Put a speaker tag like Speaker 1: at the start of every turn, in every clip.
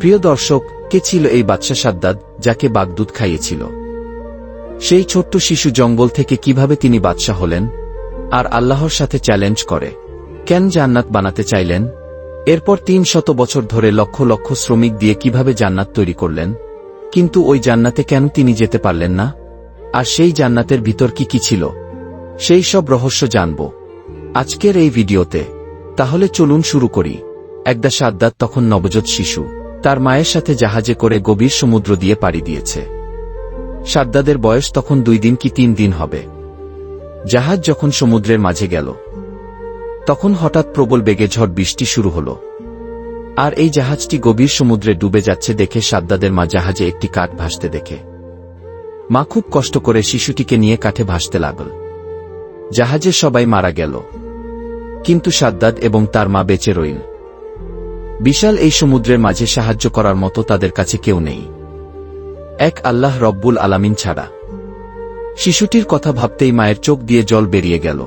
Speaker 1: প্রিয় দর্শক, কে ছিল এই বাদশা সাদ্দাদ, যাকে বাগদুধ খাইয়েছিল? সেই ছোট্ট শিশু জঙ্গল থেকে কিভাবে তিনি বাদশা হলেন, আর আল্লাহর সাথে চ্যালেঞ্জ করে কেন জান্নাত বানাতে চাইলেন? এরপর ৩০০ বছর ধরে লক্ষ লক্ষ শ্রমিক দিয়ে কিভাবে জান্নাত তৈরি করলেন, কিন্তু ওই জান্নাতে কেন তিনি যেতে পারলেন না? আর সেই জান্নাতের ভিতর কি কি ছিল, সেই সব রহস্য জানব আজকের এই ভিডিওতে। তাহলে চলুন শুরু করি। একদা সাদ্দাত তখন নবজাত শিশু, তার মায়ের সাথে জাহাজে করে গভীর সমুদ্র দিয়ে পাড়ি দিয়েছে। সাদ্দাদের বয়স তখন 2 দিন কি 3 দিন হবে। জাহাজ যখন সমুদ্রের মাঝে গেল, তখন হঠাৎ প্রবল বেগে ঝড় বৃষ্টি শুরু হল। আর এই জাহাজটি গভীর সমুদ্রে ডুবে যাচ্ছে দেখে সাদ্দাদের মা জাহাজে একটি কাঠ ভাসতে দেখে। মা খুব কষ্ট করে শিশুটিকে নিয়ে কাঠে ভাসতে লাগল। জাহাজে সবাই মারা গেল, কিন্তু সাদ্দাদ এবং তার মা বেঁচে রইল। বিশাল এই সমুদ্রের মাঝে সাহায্য করার মতো তাদের কাছে কেউ নেই, এক আল্লাহ রব্বুল আলামিন ছাড়া। শিশুটির কথা ভাবতেই মায়ের চোখ দিয়ে জল বেরিয়ে গেল।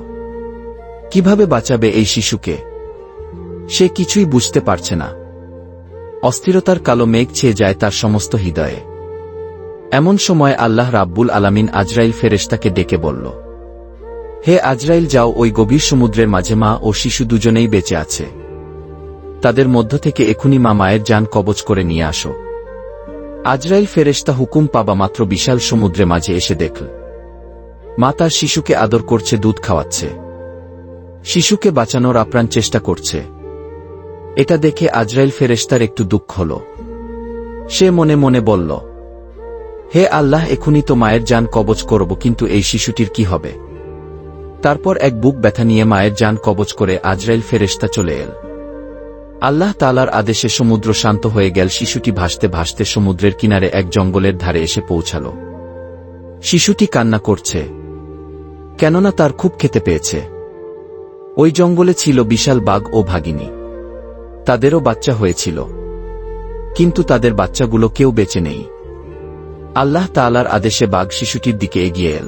Speaker 1: কিভাবে বাঁচাবে এই শিশুকে, সে কিছুই বুঝতে পারছে না। অস্থিরতার কালো মেঘ ছেয়ে যায় তার সমস্ত হৃদয়ে। এমন সময় আল্লাহ রাব্বুল আলামিন আজরাইল ফেরেশতাকে ডেকে বলল, হে আজরাইল, যাও ওই গভীর সমুদ্রের মাঝে মা ও শিশু দুজনেই বেঁচে আছে, তাদের মধ্য থেকে এখুনি মায়ের জান কবজ করে নিয়ে আসো। আজরাইল ফেরেশতা হুকুম পাবা মাত্র বিশাল সমুদ্রে মাঝে এসে দেখল মা তার শিশুকে আদর করছে, দুধ খাওয়াচ্ছে, শিশুকে বাঁচানোর আপ্রাণ চেষ্টা করছে। এটা দেখে আজরাইল ফেরেশতার একটু দুঃখ হল। সে মনে মনে বলল, হে আল্লাহ, এখুনি তো মায়ের জান কবজ করব, কিন্তু এই শিশুটির কি হবে? তারপর এক বুক ব্যথা নিয়ে মায়ের জান কবজ করে আজরাইল ফেরেশতা চলে এল। আল্লাহ তাআলার আদেশে সমুদ্র শান্ত হয়ে গেল। শিশুটি ভাসতে ভাসতে সমুদ্রের কিনারে এক জঙ্গলের ধারে এসে পৌঁছাল। শিশুটি কান্না করছে, কেননা তার খুব খেতে পেয়েছে। ওই জঙ্গলে ছিল বিশাল বাঘ ও ভাগিনী, তাদেরও বাচ্চা হয়েছিল, কিন্তু তাদের বাচ্চাগুলো কেউ বেঁচে নেই। আল্লাহ তাআলার আদেশে বাঘ শিশুটির দিকে এগিয়ে এল।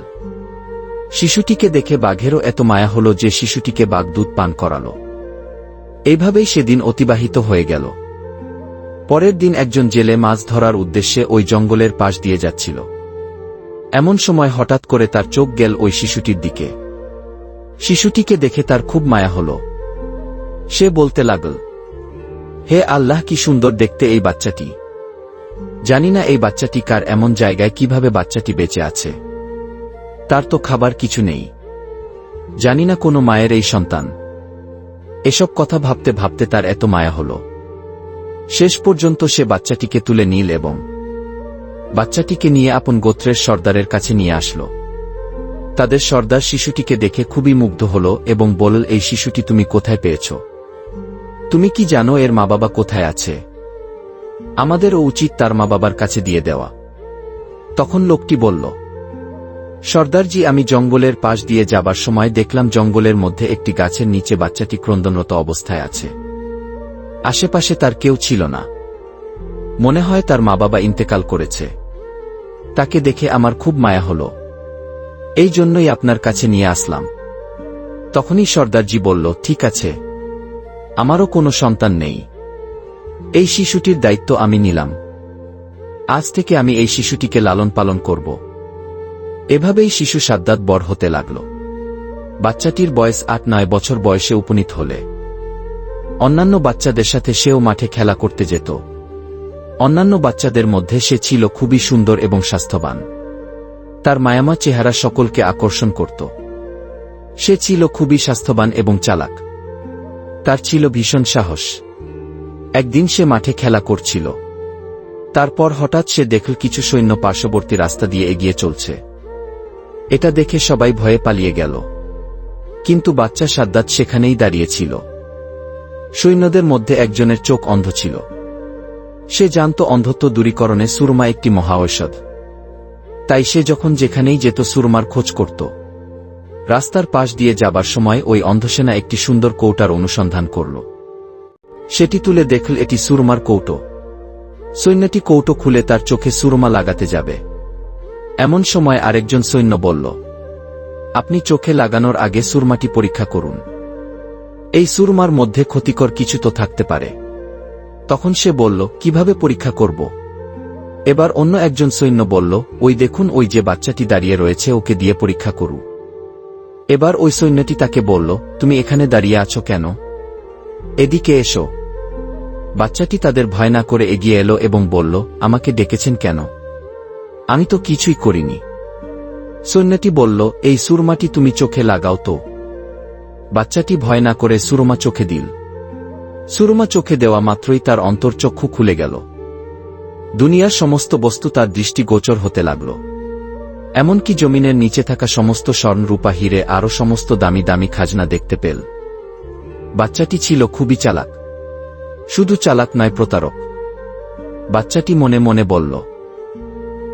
Speaker 1: শিশুটিকে দেখে বাঘেরও এত মায়া হল যে শিশুটিকে বাঘ দুধ পান করাল। এইভাবেই সেদিন অতিবাহিত হয়ে গেল। পরের দিন একজন জেলে মাছ ধরার উদ্দেশ্যে ওই জঙ্গলের পাশ দিয়ে যাচ্ছিল। এমন সময় হঠাৎ করে তার চোখ গেল ওই শিশুটির দিকে। শিশুটিকে দেখে তার খুব মায়া হল। সে বলতে লাগল, হে আল্লাহ, কি সুন্দর দেখতে এই বাচ্চাটি। জানি না এই বাচ্চাটি কার, এমন জায়গায় কিভাবে বাচ্চাটি বেঁচে আছে। তার তো খাবার কিছু নেই, জানি না কোনো মায়ের এই সন্তান। এসব কথা ভাবতে ভাবতে তার এত মায়া হল। শেষ পর্যন্ত সে বাচ্চাটিকে তুলে নিল এবং বাচ্চাটিকে নিয়ে আপন গোত্রের সর্দারের কাছে নিয়ে আসলো। তাদের সর্দার শিশুটিকে দেখে খুবই মুগ্ধ হল এবং বলল, এই শিশুটি তুমি কোথায় পেয়েছ? তুমি কি জানো এর মা বাবা কোথায় আছে? আমাদেরও উচিত তার মা বাবার কাছে দিয়ে দেওয়া। তখন লোকটি বলল, সর্দারজি, আমি জঙ্গলের পাশ দিয়ে যাবার সময় দেখলাম জঙ্গলের মধ্যে একটি গাছের নিচে বাচ্চাটি ক্রন্দনরত অবস্থায় আছে। আশেপাশে তার কেউ ছিল না, মনে হয় তার মা বাবা ইন্তেকাল করেছে। তাকে দেখে আমার খুব মায়া হল, এই জন্যই আপনার কাছে নিয়ে আসলাম। তখনই সর্দারজি বলল, ঠিক আছে, আমারও কোনো সন্তান নেই, এই শিশুটির দায়িত্ব আমি নিলাম। আজ থেকে আমি এই শিশুটিকে লালন পালন করব। এভাবেই শিশু সাদ্দাত বড় হতে লাগল। বাচ্চাটির বয়স 8-9 বছর বয়সে উপনীত হলে অন্যান্য বাচ্চাদের সাথে সেও মাঠে খেলা করতে যেত। অন্যান্য বাচ্চাদের মধ্যে সে ছিল খুবই সুন্দর এবং স্বাস্থ্যবান। তার মায়ামা চেহারা সকলকে আকর্ষণ করত। সে ছিল খুবই স্বাস্থ্যবান এবং চালাক। তার ছিল ভীষণ সাহস। একদিন সে মাঠে খেলা করছিল। তারপর হঠাৎ সে দেখল কিছু সৈন্য পার্শ্ববর্তী রাস্তা দিয়ে এগিয়ে চলছে। এটা দেখে সবাই ভয়ে পালিয়ে গেল, কিন্তু বাচ্চা সাদ্দাত সেখানেই দাঁড়িয়েছিল। সৈন্যদের মধ্যে একজনের চোখ অন্ধ ছিল। সে জানত অন্ধত্ব দূরীকরণে সুরমা একটি মহা ঔষধ। তাই সে যখন যেখানেই যেত সুরমার খোঁজ করত। রাস্তার পাশ দিয়ে যাবার সময় ওই অন্ধসেনা একটি সুন্দর কৌটার অনুসন্ধান করল। সেটি তুলে দেখল এটি সুরমার কৌটো। সৈন্যটি কৌটো খুলে তার চোখে সুরমা লাগাতে যাবে। এমন সময় আরেকজন সৈন্য বলল, আপনি চোখে লাগানোর আগে সুরমাটি পরীক্ষা করুন, এই সুরমার মধ্যে ক্ষতিকর কিছু তো থাকতে পারে। তখন সে বলল, কিভাবে পরীক্ষা করব? এবার অন্য একজন সৈন্য বলল, ওই দেখুন, ওই যে বাচ্চাটি দাঁড়িয়ে রয়েছে, ওকে দিয়ে পরীক্ষা করু। এবার ওই সৈন্যটি তাকে বলল, তুমি এখানে দাঁড়িয়ে আছো কেন? এদিকে এসো। বাচ্চাটি তাদের ভয় না করে এগিয়ে এলো এবং বলল, আমাকে ডেকেছেন কেন? আমি তো কিছুই করিনি। সৈন্যটি বলল, এই সুরমাটি তুমি চোখে লাগাও তো। বাচ্চাটি ভয় না করে সুরমা চোখে দিল। সুরমা চোখে দেওয়া মাত্রই তার অন্তর্চক্ষু খুলে গেল। দুনিয়ার সমস্ত বস্তু তার দৃষ্টিগোচর হতে লাগল। এমনকি জমিনের নিচে থাকা সমস্ত স্বর্ণ রূপা হিরে আরও সমস্ত দামি দামি খাজনা দেখতে পেল। বাচ্চাটি ছিল খুবই চালাক। শুধু চালাক নয়, প্রতারক। বাচ্চাটি মনে মনে বলল,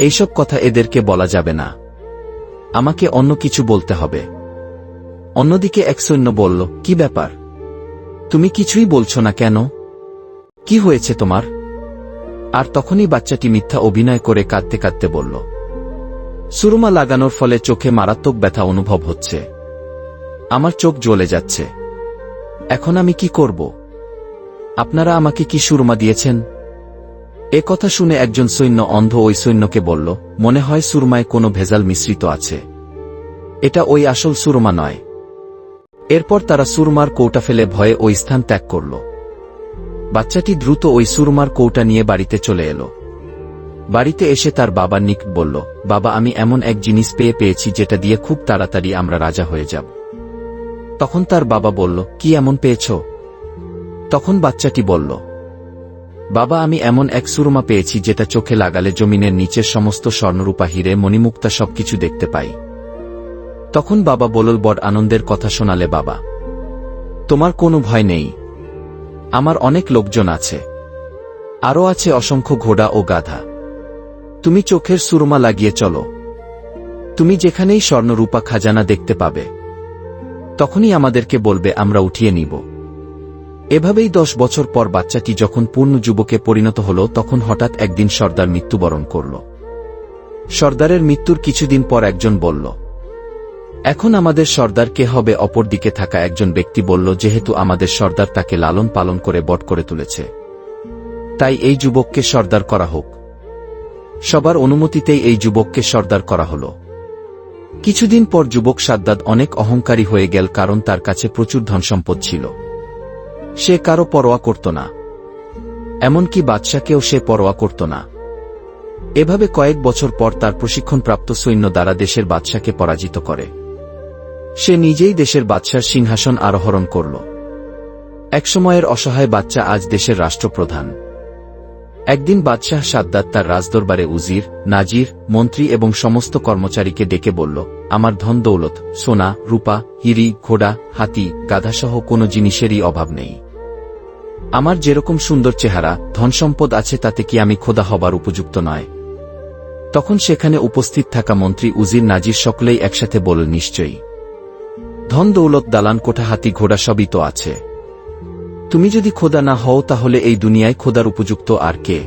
Speaker 1: এইসব কথা এদেরকে বলা যাবে না, আমাকে অন্য কিছু বলতে হবে। অন্যদিকে এক সৈন্য বলল, কি ব্যাপার? তুমি কিছুই বলছো না কেন? কি হয়েছে তোমার? আর তখনই বাচ্চাটি মিথ্যা অভিনয় করে কাঁদতে কাঁদতে বলল, সুরমা লাগানোর ফলে চোখে মারাত্মক ব্যথা অনুভব হচ্ছে। আমার চোখ জ্বলে যাচ্ছে। এখন আমি কি করব? আপনারা আমাকে কি সুরমা দিয়েছেন? এ কথা শুনে একজন সৈন্য অন্ধ ওই সৈন্যকে বলল, মনে হয় সুরমায় কোনো ভেজাল মিশ্রিত আছে। এটা ওই আসল সুরমা নয়। এরপর তারা সুরমার কৌটা ফেলে ভয়ে ওই স্থান ত্যাগ করল। বাচ্চাটি দ্রুত ওই সুরমার কৌটা নিয়ে বাড়িতে চলে এলো। বাড়িতে এসে তার বাবার নিকট বলল, বাবা, আমি এমন এক জিনিস পেয়েছি যেটা দিয়ে খুব তাড়াতাড়ি আমরা রাজা হয়ে যাব। তখন তার বাবা বলল, কি এমন পেয়েছ? তখন বাচ্চাটি বলল, বাবা, আমি এমন এক সুরমা পেয়েছি যেটা চোখে লাগালে জমিনের নিচের সমস্ত স্বর্ণরূপা হিরে মণিমুক্তা সবকিছু দেখতে পাই। তখন বাবা বলল, বড় আনন্দের কথা শোনালে বাবা। তোমার কোনো ভয় নেই। আমার অনেক লোকজন আছে, আরও আছে অসংখ্য ঘোড়া ও গাধা। তুমি চোখের সুরমা লাগিয়ে চলো। তুমি যেখানেই স্বর্ণরূপা খাজানা দেখতে পাবে, তখনই আমাদেরকে বলবে, আমরা উঠিয়ে নিব। এভাবেই 10 বছর পর বাচ্চাটি যখন পূর্ণ যুবকে পরিণত হল, তখন হঠাৎ একদিন সর্দার মৃত্যুবরণ করল। সর্দারের মৃত্যুর কিছুদিন পর একজন বলল, এখন আমাদের সর্দার কে হবে? অপরদিকে থাকা একজন ব্যক্তি বলল, যেহেতু আমাদের সর্দার তাকে লালন পালন করে বড় করে তুলেছে, তাই এই যুবককে সর্দার করা হোক। সবার অনুমতিতেই এই যুবককে সর্দার করা হল। কিছুদিন পর যুবক সাদ্দাদ অনেক অহংকারী হয়ে গেল, কারণ তার কাছে প্রচুর ধনসম্পদ ছিল। সে কারো পরোয়া করত না, এমনকি বাদশাকেও সে পরোয়া করত না। এভাবে কয়েক বছর পর তার প্রশিক্ষণপ্রাপ্ত সৈন্য দ্বারা দেশের বাদশাকে পরাজিত করে। সে নিজেই দেশের বাদশার সিংহাসন আরোহণ করল। একসময়ের অসহায় বাচ্চা আজ দেশের রাষ্ট্রপ্রধান। একদিন বাদশাহ সাদ্দাত তার রাজদরবারে উজির, নাজির, মন্ত্রী এবং সমস্ত কর্মচারীকে ডেকে বলল, আমার ধন দৌলত, সোনা, রূপা, হিরি, ঘোড়া, হাতি, গাধাসহ কোনো জিনিসেরই অভাব নেই। আমার যেরকম সুন্দর চেহারা, ধনসম্পদ আছে, তাতে কি আমি খোদা হবার উপযুক্ত নয়? তখন সেখানে উপস্থিত থাকা মন্ত্রী, উজির, নাজির সকলেই একসাথে বলল, নিশ্চয়ই। ধন দৌলত, দালান কোঠা, হাতি, ঘোড়া সবই তো আছে। তুমি যদি খোদা না হও, তাহলে এই দুনিয়ায় খোদার উপযুক্ত আর কে?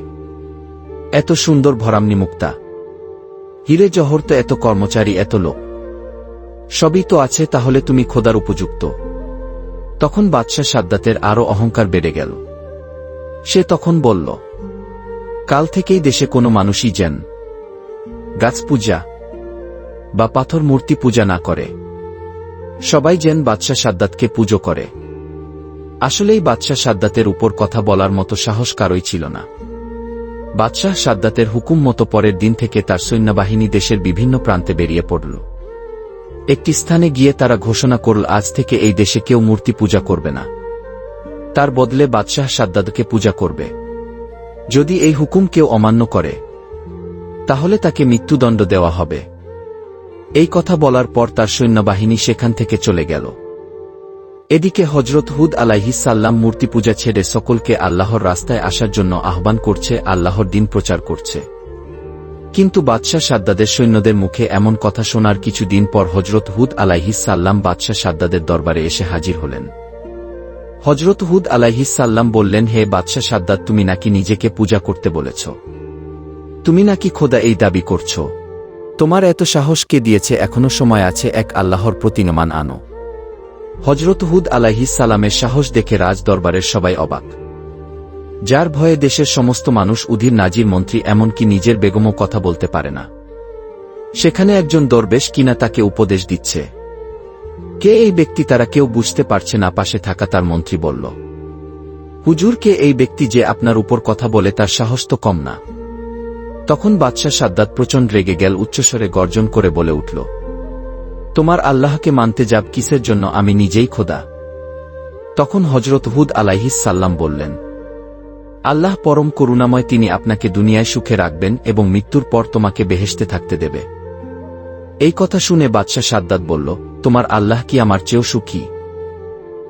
Speaker 1: এত সুন্দর ভরামনি মুক্তা, হিরে জহর, তো এত কর্মচারী, এত লোক, সবই তো আছে, তাহলে তুমি খোদার উপযুক্ত। তখন বাদশাহ সাদ্দাতের আরও অহংকার বেড়ে গেল। সে তখন বলল, কাল থেকেই দেশে কোনো মানুষই যেন গাছ পূজা বা পাথর মূর্তি পূজা না করে, সবাই যেন বাদশাহ সাদ্দাতকে পুজো করে। আসলেই বাদশাহ সাদ্দাতের উপর কথা বলার মতো সাহস কারোই ছিল না। বাদশাহ সাদ্দাতের হুকুম মতো পরের দিন থেকে তার সৈন্যবাহিনী দেশের বিভিন্ন প্রান্তে বেরিয়ে পড়ল। একটি স্থানে গিয়ে তারা ঘোষণা করল, আজ থেকে এই দেশে কেউ মূর্তি পূজা করবে না, তার বদলে বাদশাহ সাদ্দাতকে পূজা করবে। যদি এই হুকুম কেউ অমান্য করে, তাহলে তাকে মৃত্যুদণ্ড দেওয়া হবে। এই কথা বলার পর তার সৈন্যবাহিনী সেখান থেকে চলে গেল। এদিকে হযরত হুদ আলাইহিস সালাম মূর্তি পূজা ছেড়ে সকলকে আল্লাহর রাস্তায় আসার জন্য আহ্বান করছে, আল্লাহর দ্বীন প্রচার করছে। কিন্তু বাদশাহ সাদ্দাদের সৈন্যদের মুখে এমন কথা শোনার কিছুদিন পর হযরত হুদ আলাইহিস সালাম বাদশাহ সাদ্দাদের দরবারে এসে হাজির হলেন। হযরত হুদ আলাইহিস সালাম বললেন, হে বাদশাহ সাদ্দাত, তুমি নাকি নিজেকে পূজা করতে বলেছ? তুমি নাকি খোদা এই দাবি করছ? তোমার এত সাহস কে দিয়েছে? এখনো সময় আছে, এক আল্লাহর প্রতিমান আনো। হযরত হুদ আলাইহিস সালামের সাহস দেখে রাজ দরবারের সবাই অবাক। যার ভয়ে দেশের সমস্ত মানুষ উধির নাজির মন্ত্রী এমনকি নিজের বেগমও কথা বলতে পারে না। সেখানে একজন দরবেশ কিনা তাকে উপদেশ দিচ্ছে। কে এই ব্যক্তি তারা কেউ বুঝতে পারছে না। পাশে থাকা তার মন্ত্রী বলল, হুজুর, কে এই ব্যক্তি যে আপনার উপর কথা বলে? তার সাহস তো কম না। তখন বাদশাহ সাদ্দাত প্রচণ্ড রেগে গেল, উচ্চস্বরে গর্জন করে বলে উঠল, তোমার আল্লাহকে মানতে যাব কিসের জন্য? আমি নিজেই খোদা। তখন হযরত হুদ আলাইহিস সাল্লাম বললেন, আল্লাহ পরম করুণাময়, তিনি আপনাকে দুনিয়ায় সুখে রাখবেন এবং মৃত্যুর পর তোমাকে বেহেশতে থাকতে দেবে। এই কথা শুনে বাদশাহ সাদ্দাত বলল, তোমার আল্লাহ কি আমার চেয়েও সুখী?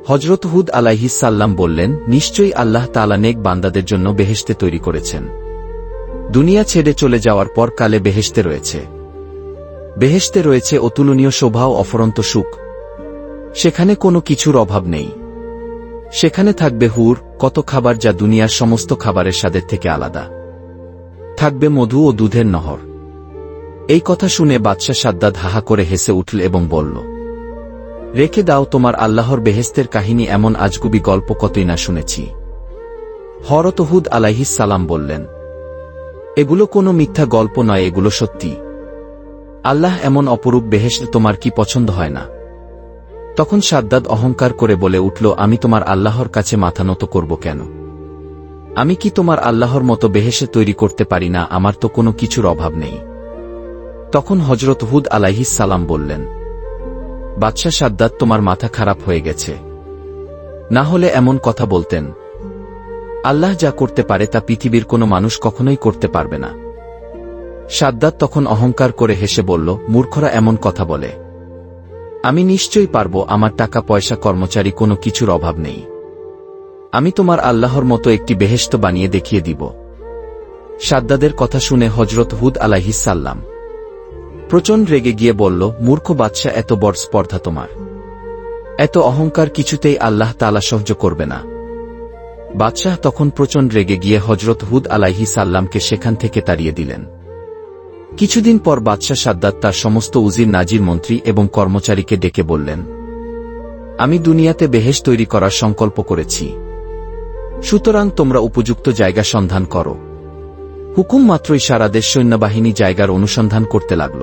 Speaker 1: হযরত হুদ আলাইহিস সাল্লাম বললেন, নিশ্চয়ই আল্লাহ তাআলা নেক বান্দাদের জন্য বেহেশতে তৈরি করেছেন। দুনিয়া ছেড়ে চলে যাওয়ার পর কালে বেহেশতে রয়েছে। বেহেশতে রয়েছে অতুলনীয় শোভা ও অফুরন্ত সুখ। সেখানে কোনো কিছুর অভাব নেই। সেখানে থাকবে হুর, কত খাবার যা দুনিয়ার সমস্ত খাবারের স্বাদের থেকে আলাদা। থাকবে মধু ও দুধের নহর। এই কথা শুনে বাদশাহ সাদ্দাত হাহা করে হেসে উঠল এবং বলল, রেখে দাও, তোমার আল্লাহর বেহেশতের কাহিনী এমন আজগুবি গল্প কতই না শুনেছি। হযরত হুদ আলাইহিস সালাম বললেন, এগুলো কোনো মিথ্যা গল্প নয়, এগুলো সত্যি। আল্লাহ এমন অপরূপ বেহেশত তোমার কি পছন্দ হয় না? তখন সাদ্দাত অহংকার করে বলে উঠল, আমি তোমার আল্লাহর কাছে মাথা নত করব কেন? আমি কি তোমার আল্লাহর মতো বেহেশত তৈরি করতে পারি না? আমার তো কোনো কিছুর অভাব নেই। তখন হযরত হুদ আলাইহিস সালাম বললেন, বাদশাহ সাদ্দাত, তোমার মাথা খারাপ হয়ে গেছে। না হলে এমন কথা বলতেন। আল্লাহ যা করতে পারে তা পৃথিবীর কোনো মানুষ কখনোই করতে পারবে না। সাদ্দাত তখন অহংকার করে হেসে বলল, মূর্খরা এমন কথা বলে। আমি নিশ্চয়ই পারব, আমার টাকা পয়সা কর্মচারী কোনো কিছুর অভাব নেই। আমি তোমার আল্লাহর মতো একটি বেহেশত বানিয়ে দেখিয়ে দিব। সাদ্দাদের কথা শুনে হযরত হুদ আলাইহিস সাল্লাম প্রচণ্ড রেগে গিয়ে বলল, মূর্খ বাদশা, এত বড় স্পর্ধা তোমার! এত অহংকার কিছুতেই আল্লাহ তাআলা সহ্য করবে না। বাদশাহ তখন প্রচণ্ড রেগে গিয়ে হযরত হুদ আলাইহিস সাল্লামকে সেখান থেকে তাড়িয়ে দিলেন। কিছুদিন পর বাদশাহ সাদ্দাত তার সমস্ত উজির নাজির মন্ত্রী এবং কর্মচারীকে ডেকে বললেন, আমি দুনিয়াতে বেহেশত তৈরি করার সংকল্প করেছি। সুতরাং তোমরা উপযুক্ত জায়গা সন্ধান করো। হুকুম মাত্রই সারা দেশ সৈন্যবাহিনী জায়গার অনুসন্ধান করতে লাগল।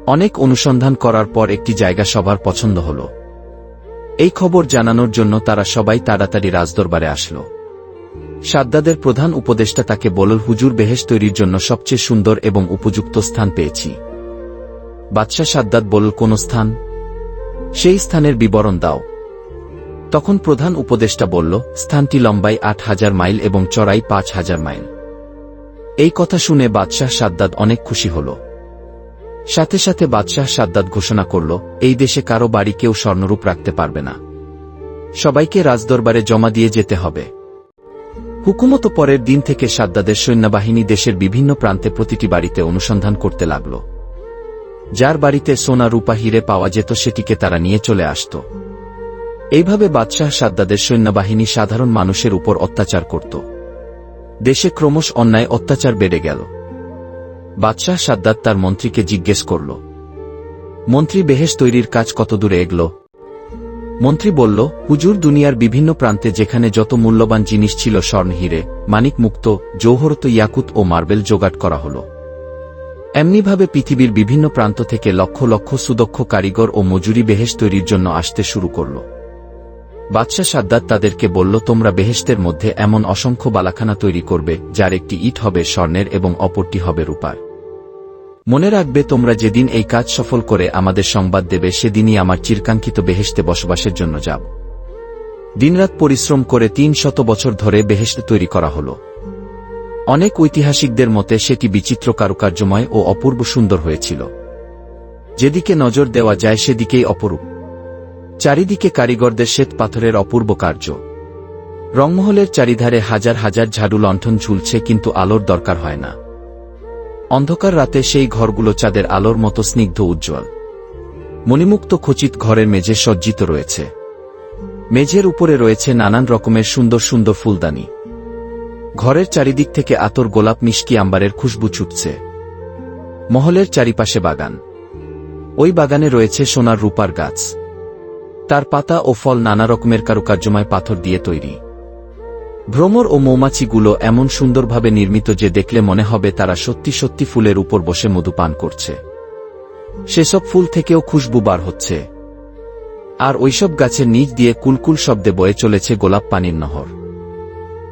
Speaker 1: অনেক অনুসন্ধান করার পর একটি জায়গা সবার পছন্দ হল। এই খবর জানানোর জন্য তারা সবাই তাড়াতাড়ি রাজদরবারে আসল। সাদ্দাদের প্রধান উপদেষ্টা তাকে বলল, হুজুর, বেহেশত তৈরির জন্য সবচেয়ে সুন্দর এবং উপযুক্ত স্থান পেয়েছি। বাদশাহ সাদ্দাত বলল, কোন স্থান? সেই স্থানের বিবরণ দাও। তখন প্রধান উপদেষ্টা বলল, স্থানটি লম্বায় ৮,০০০ মাইল এবং চড়াই ৫,০০০ মাইল। এই কথা শুনে বাদশাহ সাদ্দাত অনেক খুশি হল। সাথে সাথে বাদশাহ সাদ্দাত ঘোষণা করল, এই দেশে কারো বাড়ি কেউ স্বর্ণরূপ রাখতে পারবে না। সবাইকে রাজদরবারে জমা দিয়ে যেতে হবে। হুকুমত পরের দিন থেকে সাদ্দাদের সৈন্যবাহিনী দেশের বিভিন্ন প্রান্তে প্রতিটি বাড়িতে অনুসন্ধান করতে লাগল। যার বাড়িতে সোনা রূপা হিরে পাওয়া যেত সেটিকে তারা নিয়ে চলে আসত। এইভাবে বাদশাহ সাদ্দাদের সৈন্যবাহিনী সাধারণ মানুষের উপর অত্যাচার করত। দেশে ক্রমশ অন্যায় অত্যাচার বেড়ে গেল। বাদশাহ সাদ্দাত তার মন্ত্রীকে জিজ্ঞেস করল, মন্ত্রী, বেহেশত তৈরির কাজ কত দূরে এগল? মন্ত্রী বলল, হুজুর, দুনিয়ার বিভিন্ন প্রান্তে যেখানে যত মূল্যবান জিনিস ছিল, স্বর্ণ, হিরে, মানিক মুক্ত, জৌহরত, ইয়াকুত ও মার্বেল জোগাড় করা হল। এমনিভাবে পৃথিবীর বিভিন্ন প্রান্ত থেকে লক্ষ লক্ষ সুদক্ষ কারিগর ও মজুরি বেহেশত তৈরির জন্য আসতে শুরু করল। বাদশাহ সাদ্দাত তাদেরকে বলল, তোমরা বেহেশতের মধ্যে এমন অসংখ্য বালাখানা তৈরি করবে, যার একটি ইট হবে স্বর্ণের এবং অপরটি হবে রূপার। মনে রাখবে, তোমরা যেদিন এই কাজ সফল করে আমাদের সংবাদ দেবে, সেদিনই আমার চিরকাঙ্ক্ষিত বেহেশতে বসবাসের জন্য যাব। দিনরাত পরিশ্রম করে ৩০০ বছর ধরে বেহেশত তৈরি করা হল। অনেক ঐতিহাসিকদের মতে সেটি বিচিত্র কারুকার্যময় ও অপূর্ব সুন্দর হয়েছিল। যেদিকে নজর দেওয়া যায় সেদিকেই অপরূপ। চারিদিকে কারিগরদের শ্বেত পাথরের অপূর্ব কার্য। রংমহলের চারিধারে হাজার হাজার ঝাড়ু লণ্ঠন ঝুলছে, কিন্তু আলোর দরকার হয় না। অন্ধকার রাতে সেই ঘরগুলো চাঁদের আলোর মতো স্নিগ্ধ উজ্জ্বল। মণিমুক্ত খচিত ঘরের মেঝে সজ্জিত রয়েছে। মেঝের উপরে রয়েছে নানান রকমের সুন্দর সুন্দর ফুলদানি। ঘরের চারিদিক থেকে আতর, গোলাপ, মিষ্টি আম্বারের খুশবু ছুটছে। মহলের চারিপাশে বাগান। ওই বাগানে রয়েছে সোনার রূপার গাছ। তার পাতা ও ফল নানা রকমের কারুকার্যময় পাথর দিয়ে তৈরি। ভ্রমর ও মৌমাছিগুলো এমন সুন্দরভাবে নির্মিত যে দেখলে মনে হবে তারা সত্যি সত্যি ফুলের উপর বসে মধু পান করছে। সেসব ফুল থেকেও খুশবু বার হচ্ছে। আর ওইসব গাছের নিচ দিয়ে কুলকুল শব্দে বয়ে চলেছে গোলাপ পানির নহর।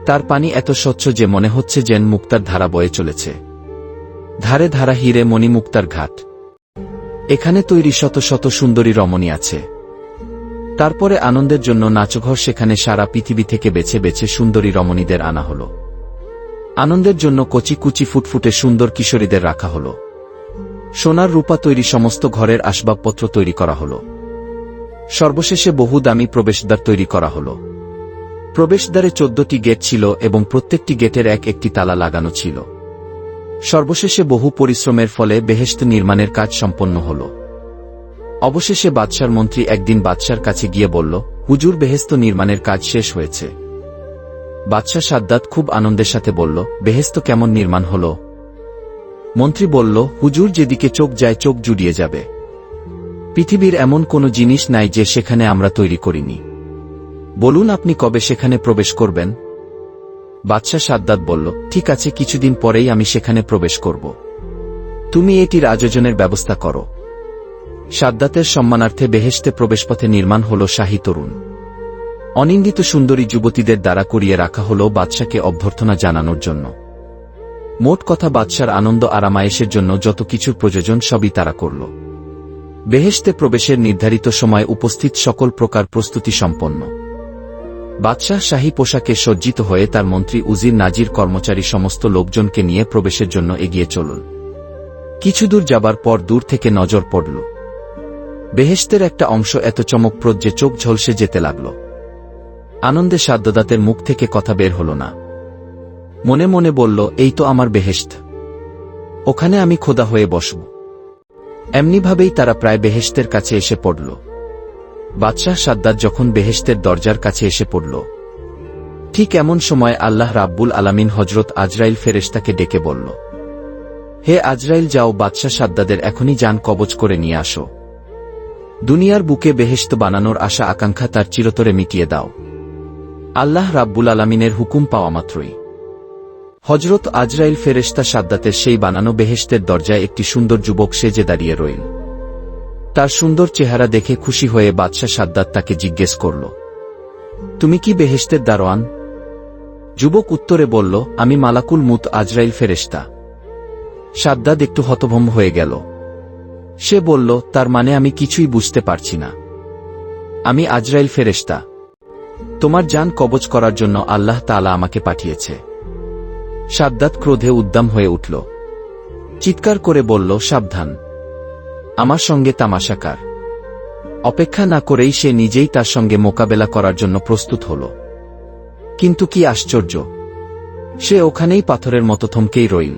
Speaker 1: তার পানি এত স্বচ্ছ যে মনে হচ্ছে যেন মুক্তার ধারা বয়ে চলেছে। ধারে ধারা হিরে মণি মুক্তার ঘাট। এখানে তৈরি শত শত সুন্দরী রমণী আছে। তারপরে আনন্দের জন্য নাচঘর, সেখানে সারা পৃথিবী থেকে বেছে বেছে সুন্দরী রমণীদের আনা হল। আনন্দের জন্য কচি কুচি ফুটফুটে সুন্দর কিশোরীদের রাখা হল। সোনার রূপা তৈরি সমস্ত ঘরের আসবাবপত্র তৈরি করা হল। সর্বশেষে বহু দামি প্রবেশদ্বার তৈরি করা হল। প্রবেশদ্বারে 14টি গেট ছিল এবং প্রত্যেকটি গেটের এক একটি তালা লাগানো ছিল। সর্বশেষে বহু পরিশ্রমের ফলে বেহেশত নির্মাণের কাজ সম্পন্ন হল। অবশেষে বাদশার মন্ত্রী একদিন বাদশার কাছে গিয়ে বলল, হুজুর, বেহেশত নির্মাণের কাজ শেষ হয়েছে। বাদশা সাদ্দাত খুব আনন্দের সাথে বলল, বেহেশত কেমন নির্মাণ হল? মন্ত্রী বলল, হুজুর, যেদিকে চোখ যায় চোখ জুড়িয়ে যাবে। পৃথিবীর এমন কোনো জিনিস নাই যে সেখানে আমরা তৈরি করিনি। বলুন, আপনি কবে সেখানে প্রবেশ করবেন? বাদশা সাদ্দাত বলল, ঠিক আছে, কিছুদিন পরেই আমি সেখানে প্রবেশ করব। তুমি এটির আয়োজনের ব্যবস্থা করো। সাদ্দাতের সম্মানার্থে বেহেশতে প্রবেশপথে নির্মাণ হল শাহী তরুণ। অনিন্দিত সুন্দরী যুবতীদের দ্বারা করিয়ে রাখা হল বাদশাকে অভ্যর্থনা জানানোর জন্য। মোট কথা, বাদশার আনন্দ আরামায়েশের জন্য যত কিছুর প্রয়োজন সবই তারা করল। বেহেশতে প্রবেশের নির্ধারিত সময় উপস্থিত, সকল প্রকার প্রস্তুতি সম্পন্ন। বাদশাহ শাহী পোশাকে সজ্জিত হয়ে তার মন্ত্রী, উজির, নাজির, কর্মচারী সমস্ত লোকজনকে নিয়ে প্রবেশের জন্য এগিয়ে চলল। কিছু দূর যাবার পর দূর থেকে নজর পড়ল। বেহেশতের একটা অংশ এত চমকপ্রদ যে চোখ ঝলসে যেতে লাগল। আনন্দে সাদ্দাতের মুখ থেকে কথা বের হল না। মনে মনে বলল, এই তো আমার বেহেশত, ওখানে আমি খোদা হয়ে বসব। এমনিভাবেই তারা প্রায় বেহেশতের কাছে এসে পড়ল। বাদশাহ সাদ্দাত যখন বেহেশতের দরজার কাছে এসে পড়ল, ঠিক এমন সময় আল্লাহ রাব্বুল আলামিন হজরত আজরাইল ফেরেশতাকে ডেকে বলল, হে আজরাইল, যাও, বাদশাহ সাদ্দাদের এখনই যান কবজ করে নিয়ে আসো। দুনিয়ার বুকে বেহেশত বানানোর আশা আকাঙ্ক্ষা তার চিরতরে মিটিয়ে দাও। আল্লাহ রাব্বুল আলামিনের হুকুম পাওয়া মাত্রই হজরত আজরাইল ফেরেশতা সাদ্দাতের সেই বানানো বেহেশতের দরজায় একটি সুন্দর যুবক সেজে দাঁড়িয়ে রইল। তার সুন্দর চেহারা দেখে খুশি হয়ে বাদশাহ সাদ্দাত তাকে জিজ্ঞেস করল, তুমি কি বেহেশতের দারোয়ান? যুবক উত্তরে বলল, আমি মালাকুল মুত আজরাইল ফেরেশতা। সাদ্দাত একটু হতভম্ব হয়ে গেল। সে বলল, তার মানে আমি কিছুই বুঝতে পারছি না। আমি আজরাইল ফেরেশতা, তোমার জান কবজ করার জন্য আল্লাহ তাআলা আমাকে পাঠিয়েছে। সাদ্দাত ক্রোধে উদ্দাম হয়ে উঠল। চিৎকার করে বলল, সাবধান, আমার সঙ্গে তামাশাকার। অপেক্ষা না করেই সে নিজেই তার সঙ্গে মোকাবেলা করার জন্য প্রস্তুত হল। কিন্তু কি আশ্চর্য, সে ওখানেই পাথরের মতো থমকেই রইল।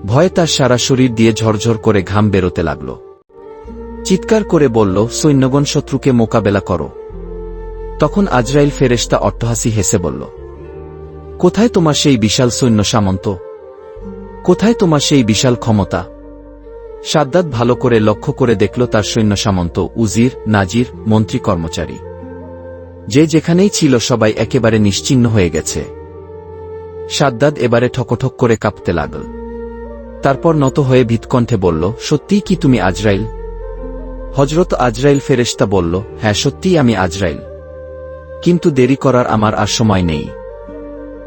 Speaker 1: ভয়ে তার সারা শরীর দিয়ে ঝরঝর করে ঘাম বেরোতে লাগল। চিৎকার করে বলল, সৈন্যগণ, শত্রুকে মোকাবেলা করো। তখন আজরাইল ফেরেশতা অট্টহাসি হেসে বলল, কোথায় তোমার সেই বিশাল সৈন্য সামন্ত? কোথায় তোমার সেই বিশাল ক্ষমতা? সাদ্দাত ভালো করে লক্ষ্য করে দেখল তার সৈন্য সামন্ত, উজির, নাজির, মন্ত্রী, কর্মচারী যে যেখানেই ছিল সবাই একেবারে নিশ্চিহ্ন হয়ে গেছে। সাদ্দাত এবারে ঠকঠক করে কাঁপতে লাগল। তারপর নত হয়ে ভীতকণ্ঠে বলল, সত্যিই কি তুমি আজরাইল? হজরত আজরাইল ফেরেশতা বলল, হ্যাঁ, সত্যিই আমি আজরাইল, কিন্তু দেরি করার আমার আর সময় নেই।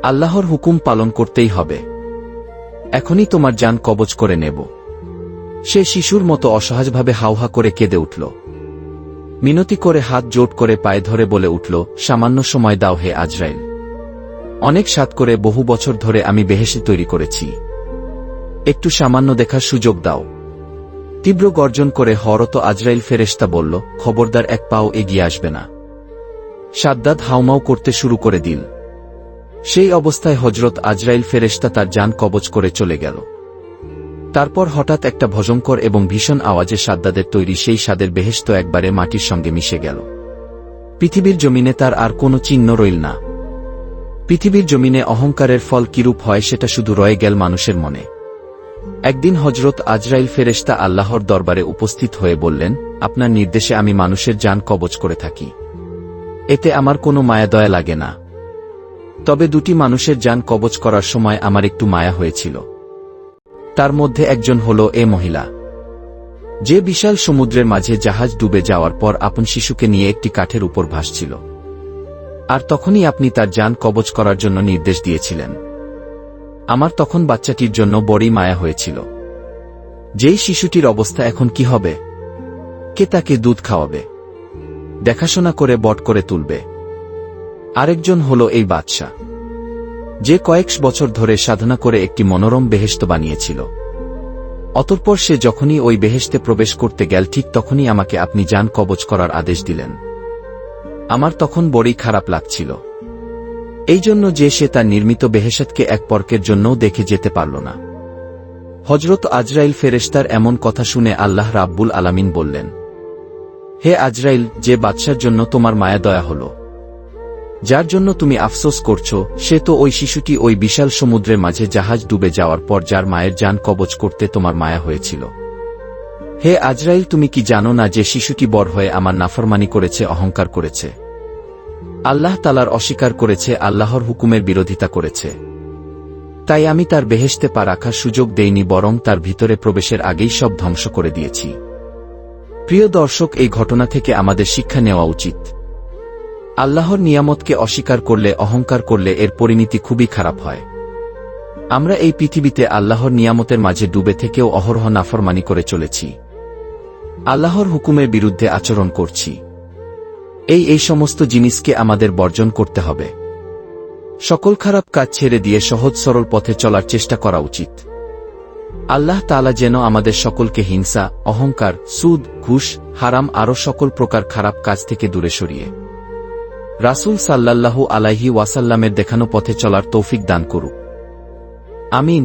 Speaker 1: আল্লাহর হুকুম পালন করতেই হবে। এখনই তোমার জান কবজ করে নেব। সে শিশুর মতো অসহায়ভাবে হাউহা করে কেঁদে উঠল। মিনতি করে হাত জোট করে পায়ে ধরে বলে উঠল, সামান্য সময় দাও হে আজরাইল। অনেক সাধ করে বহু বছর ধরে আমি বেহেশত তৈরি করেছি, একটু সামান্য দেখার সুযোগ দাও। তীব্র গর্জন করে হরত আজরাইল ফেরেশতা বলল, খবরদার, এক পাও এগিয়ে আসবে না। সাদ্দাত হাউমাউ করতে শুরু করে দিল। সেই অবস্থায় হজরত আজরাইল ফেরেশতা তার জান কবজ করে চলে গেল। তারপর হঠাৎ একটা ভয়ঙ্কর এবং ভীষণ আওয়াজে সাদ্দাদের তৈরি সেই স্বাদের বেহেশত একবারে মাটির সঙ্গে মিশে গেল। পৃথিবীর জমিনে তার আর কোনো চিহ্ন রইল না। পৃথিবীর জমিনে অহংকারের ফল কিরূপ হয় সেটা শুধু রয়ে গেল মানুষের মনে। একদিন হজরত আজরাইল ফেরেশতা আল্লাহর দরবারে উপস্থিত হয়ে বললেন, আপনার নির্দেশে আমি মানুষের জান কবজ করে থাকি, এতে আমার কোনো মায়া দয়া লাগে না। তবে দুটি মানুষের জান কবজ করার সময় আমার একটু মায়া হয়েছিল। তার মধ্যে একজন হল এ মহিলা, যে বিশাল সমুদ্রের মাঝে জাহাজ ডুবে যাওয়ার পর আপন শিশুকে নিয়ে একটি কাঠের উপর ভাসছিল, আর তখনই আপনি তার জান কবজ করার জন্য নির্দেশ দিয়েছিলেন। আমার তখন বাচ্চাটির জন্য বড়ই মায়া হয়েছিল। যেই শিশুটির অবস্থা এখন কি হবে? কে তাকে দুধ খাওয়াবে, দেখাশোনা করে বট করে তুলবে? আরেকজন হল এই বাদশা, যে কয়েক বছর ধরে সাধনা করে একটি মনোরম বেহেশত বানিয়েছিল। অতঃপর সে যখনই ওই বেহেশতে প্রবেশ করতে গেল, ঠিক তখনই আমাকে আপনি জান কবজ করার আদেশ দিলেন। আমার তখন বড়ই খারাপ লাগছিল, এই জন্য যে সে তার নির্মিত বেহেশতকে এক পরকের জন্যও দেখে যেতে পারল না। হযরত আজরাইল ফেরেশতার এমন কথা শুনে আল্লাহ রাব্বুল আলামিন বললেন, হে আজরাইল, যে বাদশার জন্য তোমার মায়া দয়া হল, যার জন্য তুমি আফসোস করছো, সে তো ওই শিশুটি ওই বিশাল সমুদ্রের মাঝে জাহাজ ডুবে যাওয়ার পর যার মায়ের জান কবজ করতে তোমার মায়া হয়েছিল। হে আজরাইল, তুমি কি জানো না যে শিশুটি বড় হয়ে আমার নাফরমানি করেছে, অহংকার করেছে, আল্লাহ তাআলার অস্বীকার করেছে, আল্লাহর হুকুমের বিরোধিতা করেছে। তাই আমি তার বেহেশতে পা রাখার সুযোগ দেইনি, বরং তার ভিতরে প্রবেশের আগেই সব ধ্বংস করে দিয়েছি। প্রিয় দর্শক, এই ঘটনা থেকে আমাদের শিক্ষা নেওয়া উচিত। আল্লাহর নিয়ামতকে অস্বীকার করলে, অহংকার করলে এর পরিণতি খুবই খারাপ হয়। আমরা এই পৃথিবীতে আল্লাহর নিয়ামতের মাঝে ডুবে থেকেও অহরহ নাফরমানি করে চলেছি, আল্লাহর হুকুমের বিরুদ্ধে আচরণ করছি। এই সমস্ত জিনিসকে আমাদের বর্জন করতে হবে। সকল খারাপ কাজ ছেড়ে দিয়ে সহজ সরল পথে চলার চেষ্টা করা উচিত। আল্লাহ তাআলা যেন আমাদের সকলকে হিংসা, অহংকার, সুদ, ঘুষ, হারাম আরও সকল প্রকার খারাপ কাজ থেকে দূরে সরিয়ে রাসূল সাল্লাল্লাহু আলাইহি ওয়াসাল্লামের দেখানো পথে চলার তৌফিক দান করুক। আমিন।